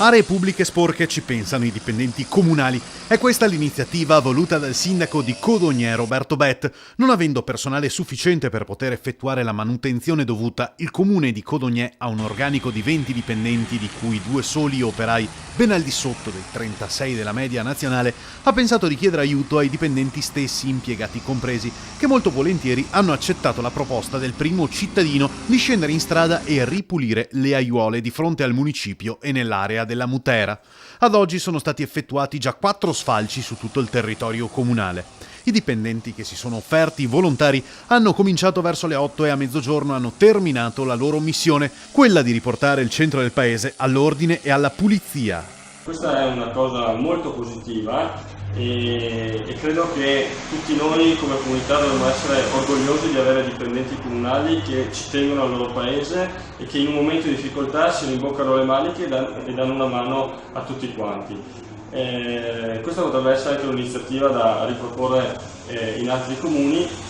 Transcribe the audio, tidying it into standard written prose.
Aree pubbliche sporche, ci pensano i dipendenti comunali. È questa l'iniziativa voluta dal sindaco di Codogné, Roberto Bet. Non avendo personale sufficiente per poter effettuare la manutenzione dovuta, il comune di Codogné ha un organico di 20 dipendenti, di cui 2 soli operai, ben al di sotto dei 36 della media nazionale. Ha pensato di chiedere aiuto ai dipendenti stessi, impiegati compresi, che molto volentieri hanno accettato la proposta del primo cittadino di scendere in strada e ripulire le aiuole di fronte al municipio e nell'area della Mutera. Ad oggi sono stati effettuati già 4 sfalci su tutto il territorio comunale. I dipendenti che si sono offerti volontari hanno cominciato verso le 8 e a mezzogiorno hanno terminato la loro missione, quella di riportare il centro del paese all'ordine e alla pulizia. Questa è una cosa molto positiva e credo che tutti noi come comunità dovremmo essere orgogliosi di avere dipendenti comunali che ci tengono al loro paese e che in un momento di difficoltà si rimboccano le maniche e danno una mano a tutti quanti. Questa potrebbe essere anche un'iniziativa da riproporre in altri comuni.